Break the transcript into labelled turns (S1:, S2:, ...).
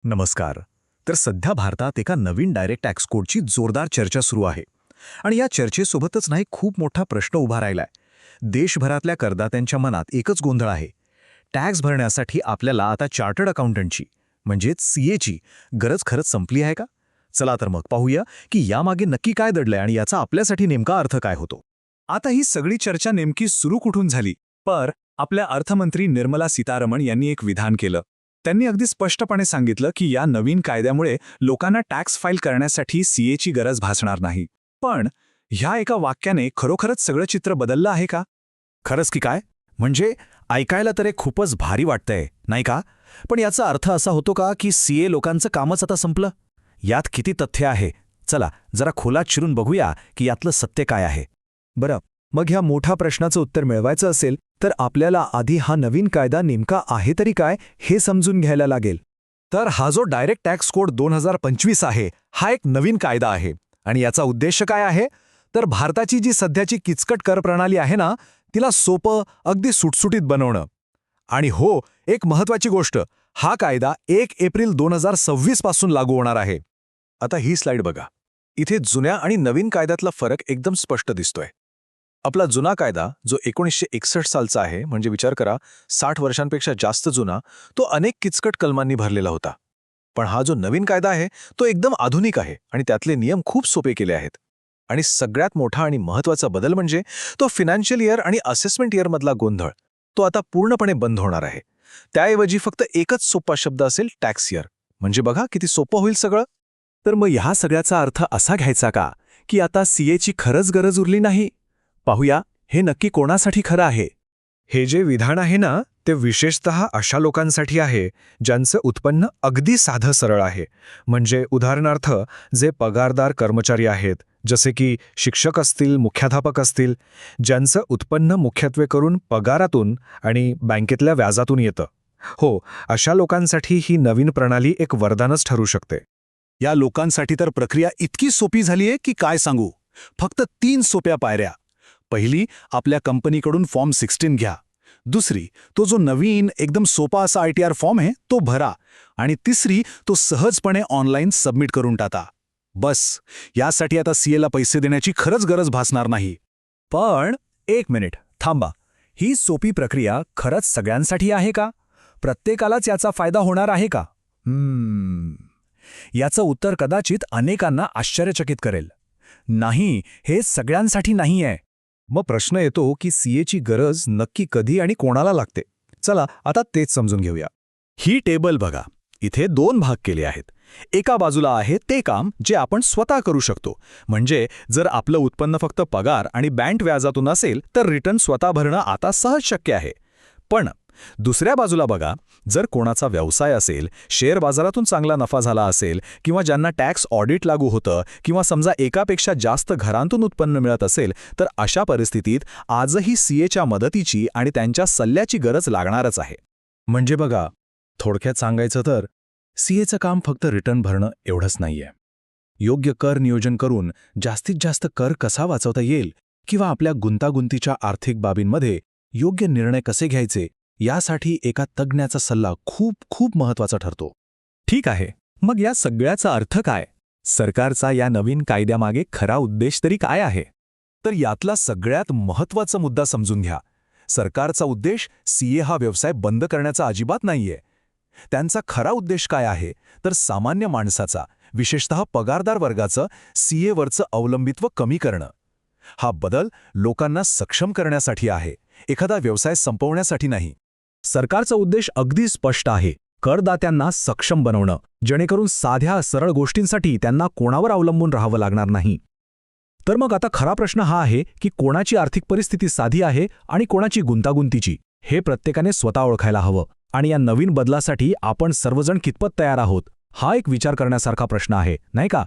S1: नमस्कार. तर सध्या भारतात एका नवीन डायरेक्ट टॅक्स कोडची जोरदार चर्चा सुरू आहे. आणि या चर्चेसोबतच नाही खूप मोठा प्रश्न उभा राहिलाय. देशभरातल्या करदात्यांच्या मनात एकच गोंधळ आहे. टॅक्स भरण्यासाठी आपल्याला आता चार्टर्ड अकाउंटंटची म्हणजेच सीएची गरज खरंच संपली आहे का? चला तर मग पाहूया की यामागे नक्की काय दडलंय आणि याचा आपल्यासाठी नेमका अर्थ काय होतो.
S2: आता ही सगळी चर्चा नेमकी सुरू कुठून झाली? आपल्या अर्थमंत्री निर्मला सीतारमण यांनी एक विधान केलं. त्यांनी अगदी स्पष्टपणे सांगितलं की या नवीन कायद्यामुळे लोकांना टॅक्स फाईल करण्यासाठी सीएची गरज भासणार नाही. पण ह्या एका वाक्याने खरोखरच सगळं चित्र बदललं आहे का?
S1: खरंच की काय? म्हणजे ऐकायला तर हे खूपच भारी वाटतंय, नाही का? पण याचा अर्थ असा होतो का की सीए लोकांचं कामच आता संपलं? यात किती तथ्य आहे? चला जरा खोलात शिरून बघूया की यातलं सत्य काय आहे.
S3: बरं, मग ह्या मोठ्या प्रश्नाचं उत्तर मिळवायचं असेल तर आपल्याला आधी हा नवीन कायदा नेमका आहे तरी काय हे समजून घ्यायला लागेल.
S1: तर हा जो डायरेक्ट टॅक्स कोड 2025 आहे, हा एक नवीन कायदा आहे. आणि याचा उद्देश काय आहे? तर भारताची जी सध्याची किचकट कर प्रणाली आहे ना, तिला सोपं, अगदी सुटसुटीत बनवणं. आणि हो, एक महत्त्वाची गोष्ट, हा कायदा 1 एप्रिल 2026 पासून लागू होणार आहे. आता ही स्लाइड बघा. इथे जुन्या आणि नवीन कायद्यातला फरक एकदम स्पष्ट दिसतोय. आपला जुना कायदा जो 1961 सालचा आहे, म्हणजे विचार करा 60 वर्षांपेक्षा जास्त जुना, तो अनेक किचकट कलमांनी भरलेला होता. पण हा जो नवीन कायदा आहे तो एकदम आधुनिक आहे आणि त्यातले नियम खूप सोपे केले आहेत. आणि सगळ्यात मोठा आणि महत्त्वाचा बदल म्हणजे तो फायनान्शियल इयर आणि असेसमेंट इयरमधला गोंधळ, तो आता पूर्णपणे बंद होणार आहे. त्याऐवजी फक्त एकच सोपा शब्द असेल, टॅक्स इयर. म्हणजे बघा किती सोपं होईल सगळं.
S3: तर मग ह्या सगळ्याचा अर्थ असा घ्यायचा का की आता सीएची खरंच गरज उरली नाही? पाहूया हे नक्की कोणासाठी खरं आहे.
S2: हे जे विधान आहे ना, ते विशेषतः अशा लोकांसाठी आहे ज्यांचं उत्पन्न अगदी साधं सरळ आहे. म्हणजे उदाहरणार्थ जे पगारदार कर्मचारी आहेत, जसे की शिक्षक असतील, मुख्याध्यापक असतील, ज्यांचं उत्पन्न मुख्यत्वे करून पगारातून आणि बँकेतल्या व्याजातून येतं. हो, अशा लोकांसाठी ही नवीन प्रणाली एक वरदानच ठरू शकते.
S1: या लोकांसाठी तर प्रक्रिया इतकी सोपी झालीये की काय सांगू. फक्त 3 सोप्या पायऱ्या. पहिली, आपल्या कंपनीकडून फॉर्म 16 घ्या. दुसरी, तो जो नवीन एकदम सोपा असा ITR फॉर्म आहे तो भरा. आणि तिसरी, तो सहजपणे ऑनलाईन सबमिट करून टाका. बस, यासाठी आता सीएला पैसे देण्याची खरंच गरज भासणार नाही.
S3: पण एक मिनिट थांबा. ही सोपी प्रक्रिया खरंच सगळ्यांसाठी आहे का? प्रत्येकालाच याचा फायदा होणार आहे का? याचं उत्तर कदाचित अनेकांना आश्चर्यचकित करेल. नाही, हे सगळ्यांसाठी नाही आहे.
S2: मग प्रश्न येतो की सीएची गरज नक्की कधी आणि कोणाला लागते? चला आता तेच समजून घेऊया.
S1: ही टेबल बघा. इथे 2 भाग केले आहेत. एका बाजूला आहे ते काम जे आपण स्वतः करू शकतो. म्हणजे जर आपलं उत्पन्न फक्त पगार आणि बँक व्याजातून असेल तर रिटर्न स्वतः भरणं आता सहज शक्य आहे. पण दुसऱ्या बाजूला बघा, जर कोणाचा व्यवसाय असेल, शेअर बाजारातून चांगला नफा झाला असेल, किंवा ज्यांना टॅक्स ऑडिट लागू होतं, किंवा समजा एकापेक्षा जास्त घरांतून उत्पन्न मिळत असेल, तर अशा परिस्थितीत आजही सीएच्या मदतीची आणि त्यांच्या सल्ल्याची गरज लागणारच आहे.
S3: म्हणजे बघा, थोडक्यात सांगायचं तर सीएचं काम फक्त रिटर्न भरणं एवढंच नाहीये. योग्य कर नियोजन करून जास्तीत जास्त कर कसा वाचवता येईल, किंवा आपल्या गुंतागुंतीच्या आर्थिक बाबींमध्ये योग्य निर्णय कसे घ्यायचे, यासाठी एका तज्ज्ञाचा सल्ला खूप खूप महत्त्वाचा ठरतो.
S1: ठीक आहे, मग या सगळ्याचा अर्थ काय? सरकारचा या नवीन कायद्यामागे खरा उद्देश तरी काय आहे? तर यातला सगळ्यात महत्त्वाचा मुद्दा समजून घ्या. सरकारचा उद्देश सीए हा व्यवसाय बंद करण्याचा अजिबात नाहीये. त्यांचा खरा उद्देश काय आहे? तर सामान्य माणसाचा, विशेषतः पगारदार वर्गाचं सीएवरचं अवलंबित्व कमी करणं. हा बदल लोकांना सक्षम करण्यासाठी आहे, एखादा व्यवसाय संपवण्यासाठी नाही. सरकारचा उद्देश अगदी स्पष्ट आहे, करदात्यांना सक्षम बनवणं, जेणेकरून साध्या सरळ गोष्टींसाठी त्यांना कोणावर अवलंबून राहावं लागणार नाही. तर मग आता खरा प्रश्न हा आहे की कोणाची आर्थिक परिस्थिती साधी आहे आणि कोणाची गुंतागुंतीची, हे प्रत्येकाने स्वतः ओळखायला हवं. आणि या नवीन बदलासाठी आपण सर्वजण कितपत तयार आहोत, हा एक विचार करण्यासारखा प्रश्न आहे, नाही का?